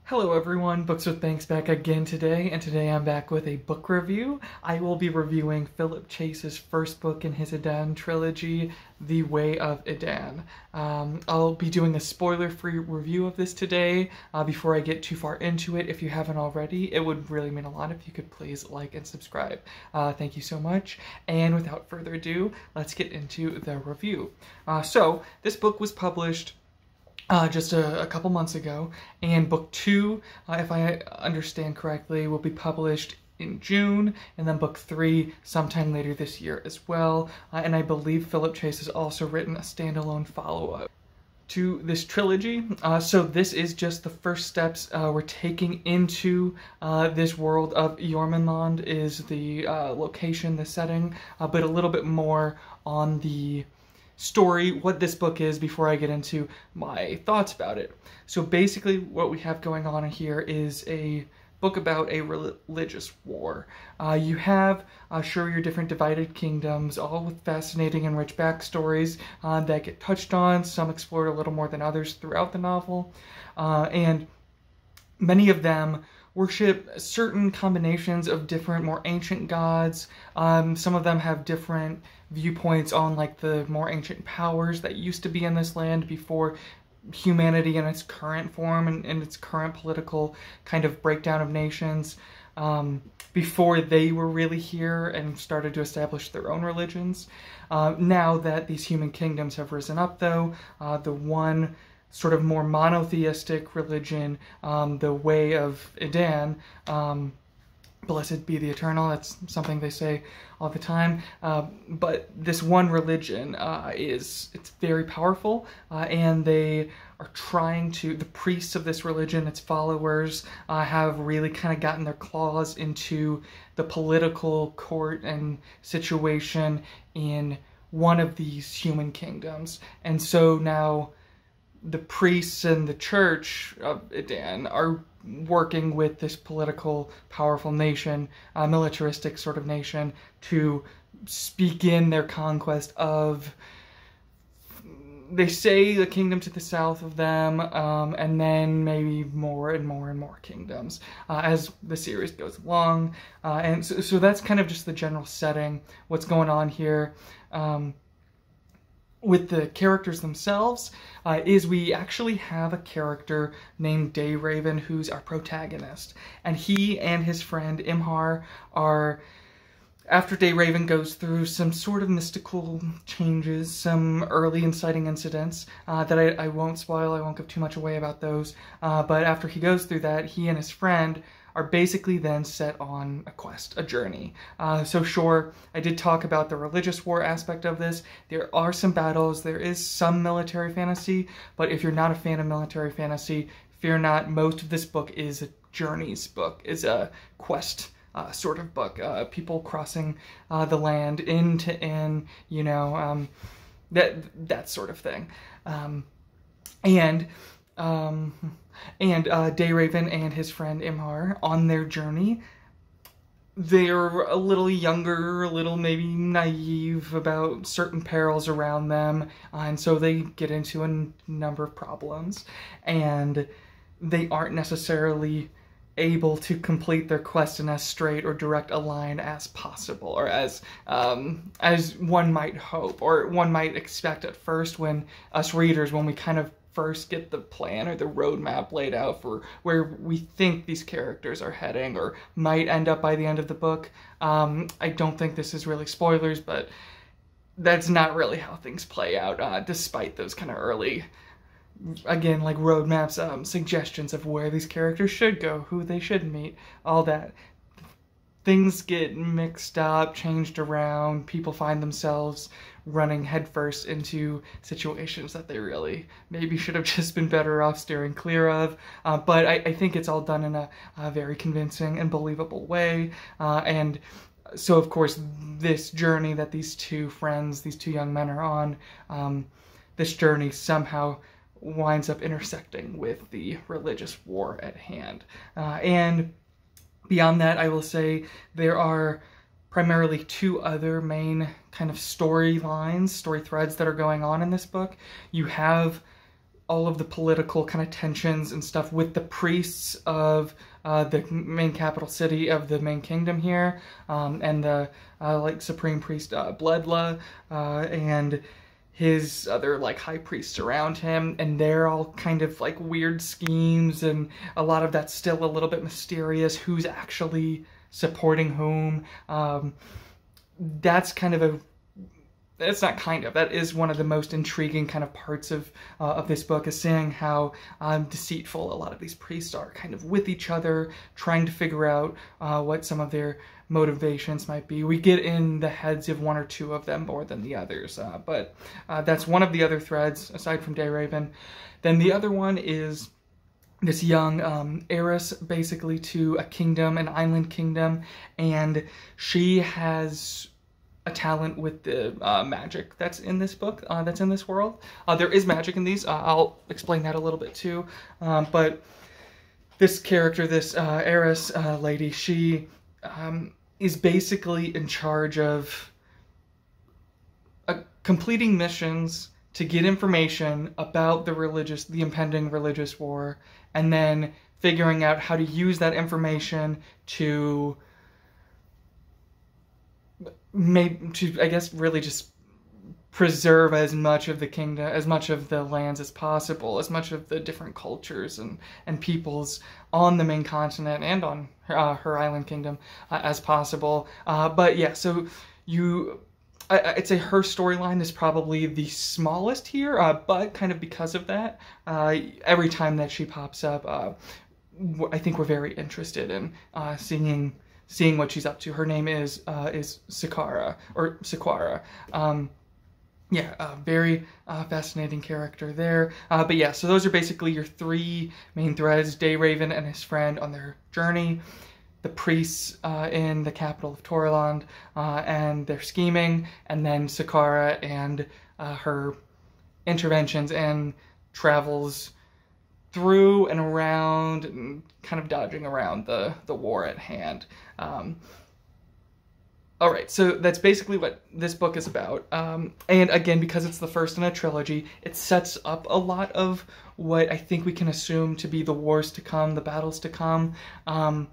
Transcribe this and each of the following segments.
Hello everyone, Books with Thanks back again today, and today I'm back with a book review. I will be reviewing Philip Chase's first book in his Edan Trilogy, The Way of Edan. I'll be doing a spoiler-free review of this today. Before I get too far into it, if you haven't already, it would really mean a lot if you could please like and subscribe. Thank you so much, and without further ado, let's get into the review. So, this book was published just a couple months ago, and book 2, if I understand correctly, will be published in June, and then book 3 sometime later this year as well. And I believe Philip Chase has also written a standalone follow-up to this trilogy. So this is just the first steps we're taking into this world of Jormungand is the location, the setting, but a little bit more on the story, what this book is, before I get into my thoughts about it. So basically what we have going on here is a book about a religious war. You have, sure, your different divided kingdoms, all with fascinating and rich backstories that get touched on, some explored a little more than others throughout the novel, and many of them worship certain combinations of different, more ancient gods. Some of them have different viewpoints on like the more ancient powers that used to be in this land before humanity in its current form and its current political kind of breakdown of nations, before they were really here and started to establish their own religions. Now that these human kingdoms have risen up though, the one sort of more monotheistic religion, the Way of Edan, blessed be the eternal, that's something they say all the time, but this one religion it's very powerful, and they are trying to, the priests of this religion, its followers, have really kind of gotten their claws into the political court and situation in one of these human kingdoms, and so now the priests and the church of Edan are working with this political, powerful nation, militaristic sort of nation, to begin their conquest of, they say, the kingdom to the south of them, and then maybe more and more and more kingdoms as the series goes along. And so that's kind of just the general setting, what's going on here. With the characters themselves, is we actually have a character named Dayraven who's our protagonist. And he and his friend Imhar are, after Dayraven goes through some sort of mystical changes, some early inciting incidents that I won't spoil, I won't give too much away about those, but after he goes through that, he and his friend are basically then set on a quest, a journey. So sure, I did talk about the religious war aspect of this. There are some battles, there is some military fantasy, but if you're not a fan of military fantasy, fear not, most of this book is a journeys book, is a quest sort of book. People crossing the land, inn to inn, you know, that sort of thing. Dayraven and his friend Imhar, on their journey, they're a little younger, a little maybe naive about certain perils around them, and so they get into a number of problems, and they aren't necessarily able to complete their quest in as straight or direct a line as possible, or as one might hope, or one might expect at first when us readers, when we kind of first get the plan or the roadmap laid out for where we think these characters are heading or might end up by the end of the book. I don't think this is really spoilers, but that's not really how things play out, despite those kind of early, again, like roadmaps, suggestions of where these characters should go, who they should meet, all that. Things get mixed up, changed around, people find themselves running headfirst into situations that they really maybe should have just been better off steering clear of, but I think it's all done in a very convincing and believable way, and so of course this journey that these two friends, these two young men are on, this journey somehow winds up intersecting with the religious war at hand. And beyond that, I will say there are primarily two other main kind of storylines, story threads that are going on in this book. You have all of the political kind of tensions and stuff with the priests of the main capital city of the main kingdom here, and the like supreme priest Bledla, and his other like high priests around him, and they're all kind of like weird schemes, and a lot of that's still a little bit mysterious, who's actually supporting whom. That's kind of a it's not kind of, that is one of the most intriguing kind of parts of this book, is seeing how deceitful a lot of these priests are, kind of with each other, trying to figure out what some of their motivations might be. We get in the heads of one or two of them more than the others, but that's one of the other threads, aside from Dayraven. Then the other one is this young heiress, basically, to a kingdom, an island kingdom, and she has a talent with the magic that's in this book, that's in this world. There is magic in these. I'll explain that a little bit too. But this character, this heiress lady, she is basically in charge of completing missions to get information about the impending religious war, and then figuring out how to use that information to I guess, really just preserve as much of the kingdom, as much of the lands as possible, as much of the different cultures and peoples on the main continent and on her island kingdom as possible. But yeah, so I'd say her storyline is probably the smallest here, but kind of because of that, every time that she pops up, I think we're very interested in seeing what she's up to. Her name is Sakara, or Sequara. Very fascinating character there. But yeah, so those are basically your three main threads: Dayraven and his friend on their journey, the priests in the capital of Torland and their scheming, and then Sakara and her interventions and travels through and around, and kind of dodging around the war at hand. Alright, so that's basically what this book is about. And again, because it's the first in a trilogy, it sets up a lot of what I think we can assume to be the wars to come, the battles to come. And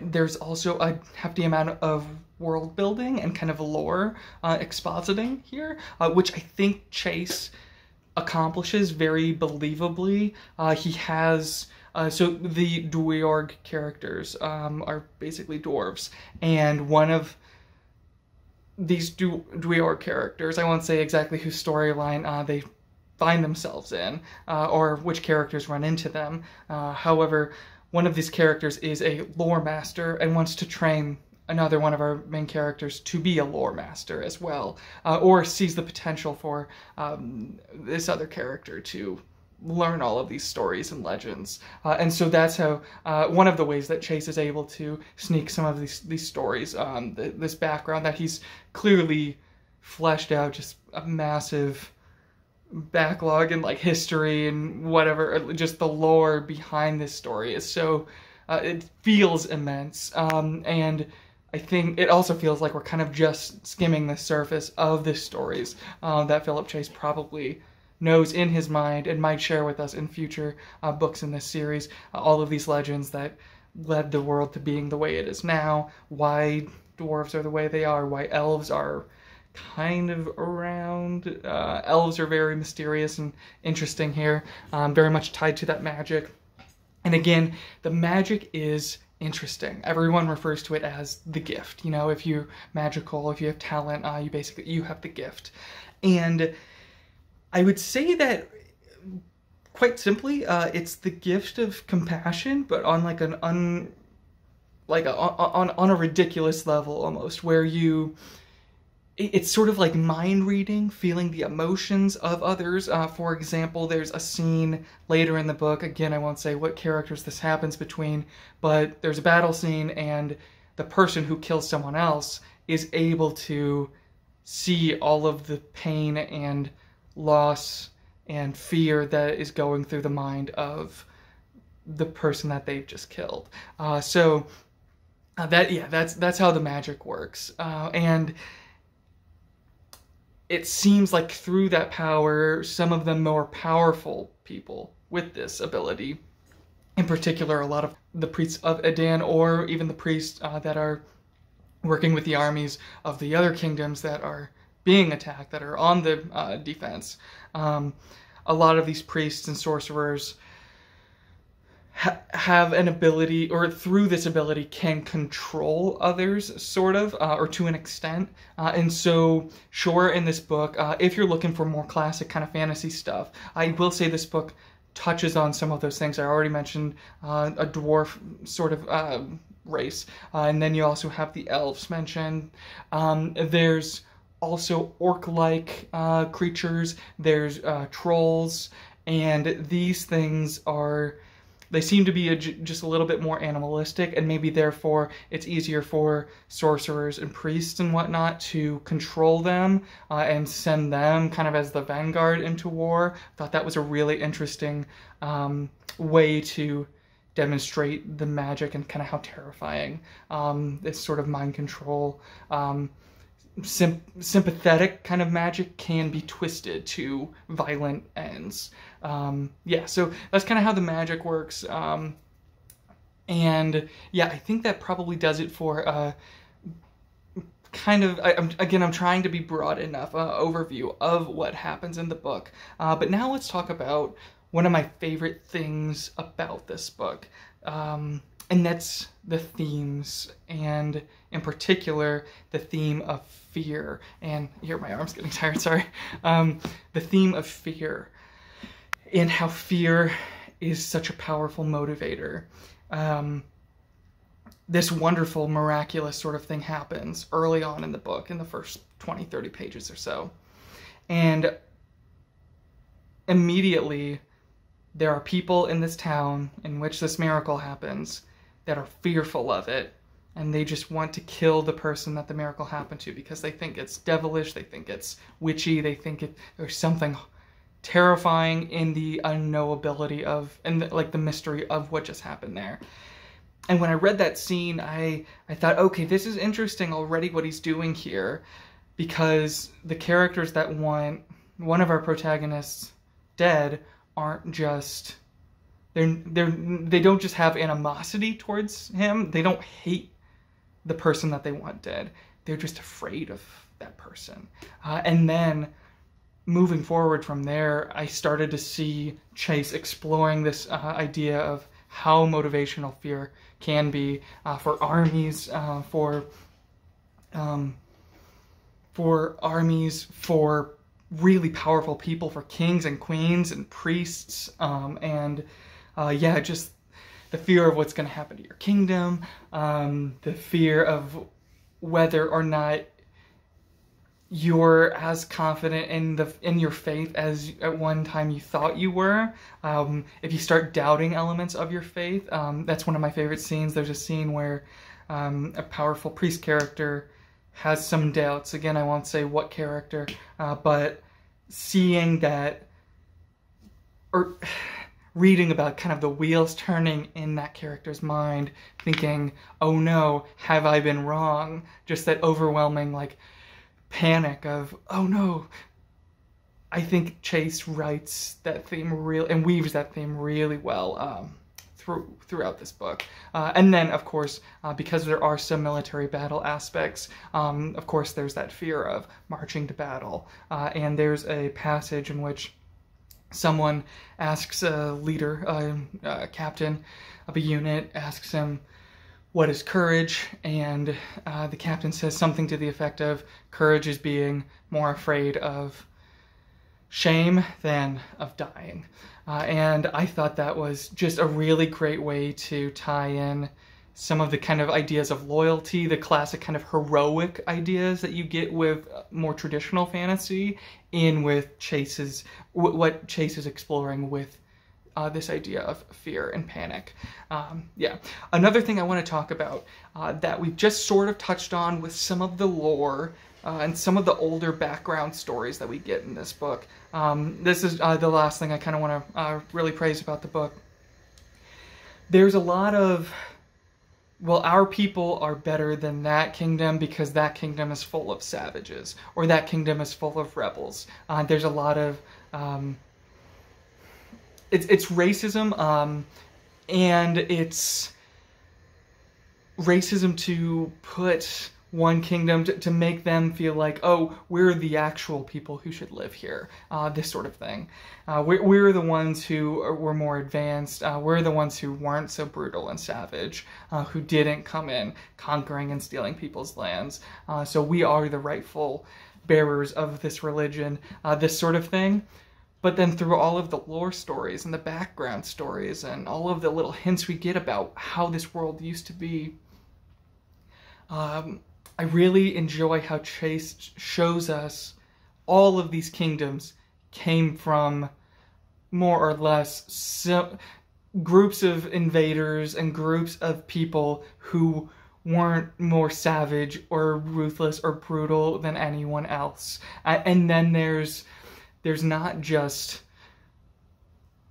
there's also a hefty amount of world building and kind of lore expositing here, which I think Chase accomplishes very believably. He has so the Dweorg characters are basically dwarves, and one of these Dweorg characters, I won't say exactly whose storyline they find themselves in, or which characters run into them. However, one of these characters is a lore master and wants to train another one of our main characters to be a lore master as well, or sees the potential for this other character to learn all of these stories and legends. And so that's how, one of the ways that Chase is able to sneak some of these stories, this background that he's clearly fleshed out, just a massive backlog in like history and whatever, just the lore behind this story is so, it feels immense. And I think it also feels like we're kind of just skimming the surface of the stories that Philip Chase probably knows in his mind and might share with us in future books in this series. All of these legends that led the world to being the way it is now, why dwarves are the way they are, why elves are kind of around. Elves are very mysterious and interesting here, very much tied to that magic. And again, the magic is interesting. Everyone refers to it as the gift. You know, if you're magical, if you have talent, you have the gift. And I would say that, quite simply, it's the gift of compassion, but on like on a ridiculous level almost, where it's sort of like mind reading, feeling the emotions of others. For example, there's a scene later in the book, again, I won't say what characters this happens between, but there's a battle scene and the person who kills someone else is able to see all of the pain and loss and fear that is going through the mind of the person that they've just killed. That's how the magic works. And it seems like through that power, some of the more powerful people with this ability, in particular, a lot of the priests of Edan, or even the priests that are working with the armies of the other kingdoms that are being attacked, that are on the defense. A lot of these priests and sorcerers have an ability, or through this ability can control others, sort of, or to an extent. And so, sure, in this book, if you're looking for more classic kind of fantasy stuff, I will say this book touches on some of those things. I already mentioned a dwarf sort of race, and then you also have the elves mentioned. There's also orc-like creatures, there's trolls, and these things are... they seem to be just a little bit more animalistic, and maybe therefore it's easier for sorcerers and priests and whatnot to control them and send them kind of as the vanguard into war. I thought that was a really interesting way to demonstrate the magic and kind of how terrifying this sort of mind control, sympathetic kind of magic can be twisted to violent ends. Yeah, so that's kind of how the magic works. And yeah, I think that probably does it for kind of, I'm trying to be broad enough overview of what happens in the book. But now let's talk about one of my favorite things about this book. And that's the themes, and in particular, the theme of fear. And here, my arm's getting tired, sorry. The theme of fear, and how fear is such a powerful motivator. This wonderful, miraculous sort of thing happens early on in the book, in the first 20, 30 pages or so. And immediately, there are people in this town in which this miracle happens that are fearful of it, and they just want to kill the person that the miracle happened to because they think it's devilish, they think it's witchy, they think there's something terrifying in the unknowability of, and the mystery of what just happened there. And when I read that scene, I thought, okay, this is interesting already what he's doing here, because the characters that want one of our protagonists dead aren't just... they don't just have animosity towards him. They don't hate the person that they want dead. They're just afraid of that person. And then moving forward from there, I started to see Chase exploring this idea of how motivational fear can be for armies, for armies, for really powerful people, for kings and queens and priests, and yeah, just the fear of what's going to happen to your kingdom, the fear of whether or not you're as confident in your faith as at one time you thought you were. If you start doubting elements of your faith, that's one of my favorite scenes. There's a scene where a powerful priest character has some doubts. Again, I won't say what character, but seeing that, or reading about kind of the wheels turning in that character's mind, thinking, oh no, have I been wrong? Just that overwhelming, like, panic of, oh no. I think Chase writes that theme and weaves that theme really well throughout this book. And then, of course, because there are some military battle aspects, of course there's that fear of marching to battle. And there's a passage in which someone asks a leader, a captain of a unit, asks him, what is courage? And the captain says something to the effect of, courage is being more afraid of shame than of dying. And I thought that was just a really great way to tie in some of the kind of ideas of loyalty, the classic kind of heroic ideas that you get with more traditional fantasy, in with Chase's, what Chase is exploring with this idea of fear and panic. Yeah. Another thing I want to talk about that we've just sort of touched on with some of the lore and some of the older background stories that we get in this book. This is the last thing I kind of want to really praise about the book. There's a lot of well, our people are better than that kingdom because that kingdom is full of savages, or that kingdom is full of rebels. There's a lot of it's racism, and it's racism to put one kingdom to make them feel like, oh, we're the actual people who should live here, this sort of thing. We're the ones who were more advanced. We're the ones who weren't so brutal and savage, who didn't come in conquering and stealing people's lands. So we are the rightful bearers of this religion, this sort of thing. But then through all of the lore stories and the background stories and all of the little hints we get about how this world used to be, I really enjoy how Chase shows us all of these kingdoms came from more or less groups of invaders and groups of people who weren't more savage or ruthless or brutal than anyone else. And then there's not just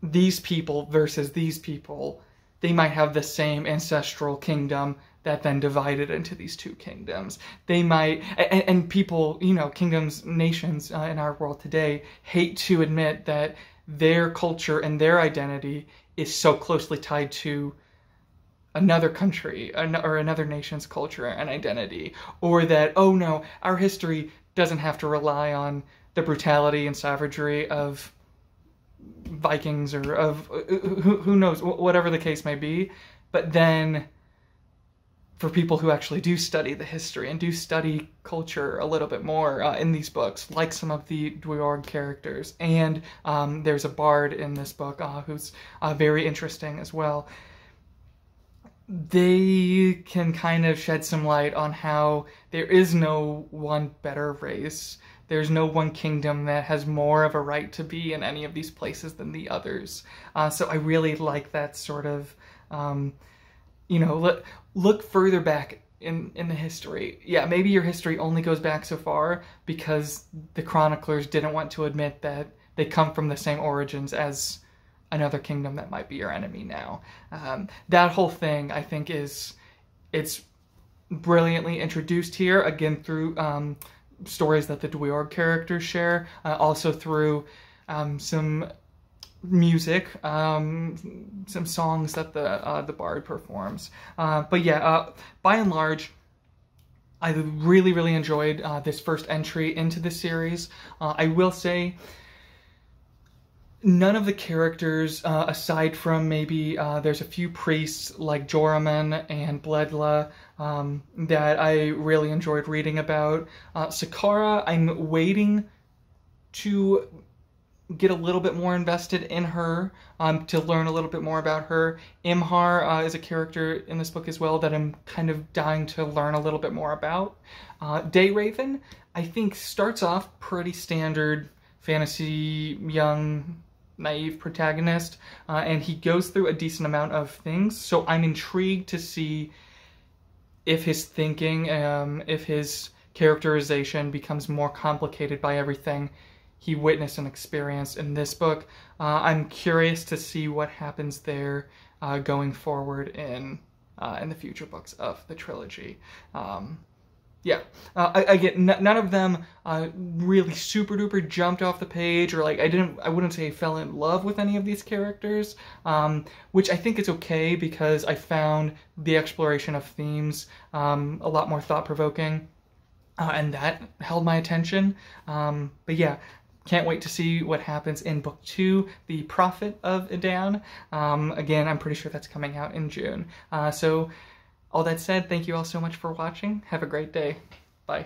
these people versus these people. They might have the same ancestral kingdom that then divided into these two kingdoms. They might, and people, you know, kingdoms, nations in our world today hate to admit that their culture and their identity is so closely tied to another country or another nation's culture and identity, or that, oh no, our history doesn't have to rely on the brutality and savagery of Vikings or of who knows, whatever the case may be. But then for people who actually do study the history and do study culture a little bit more in these books, like some of the Dweorg characters, and there's a bard in this book who's very interesting as well, they can kind of shed some light on how there is no one better race. There's no one kingdom that has more of a right to be in any of these places than the others. So I really like that sort of, you know, look further back in the history. Yeah, maybe your history only goes back so far because the chroniclers didn't want to admit that they come from the same origins as another kingdom that might be your enemy now. That whole thing, I think, it's brilliantly introduced here, again, through stories that the Dweorg characters share, also through some music, some songs that the bard performs. But yeah, by and large, I really, really enjoyed this first entry into the series. I will say, none of the characters, aside from maybe there's a few priests like Joramun and Bledla that I really enjoyed reading about. Sakara, I'm waiting to get a little bit more invested in her, to learn a little bit more about her. Imhar is a character in this book as well that I'm kind of dying to learn a little bit more about. Dayraven, I think, starts off pretty standard fantasy, young, naive protagonist, and he goes through a decent amount of things, so I'm intrigued to see if his thinking, if his characterization becomes more complicated by everything he witnessed and experienced in this book. I'm curious to see what happens there going forward in the future books of the trilogy. Yeah, again, none of them really super duper jumped off the page, or like I wouldn't say I fell in love with any of these characters, which I think is okay because I found the exploration of themes a lot more thought-provoking, and that held my attention. But yeah, can't wait to see what happens in book 2, The Prophet of Edan. Again, I'm pretty sure that's coming out in June. So all that said, thank you all so much for watching. Have a great day. Bye.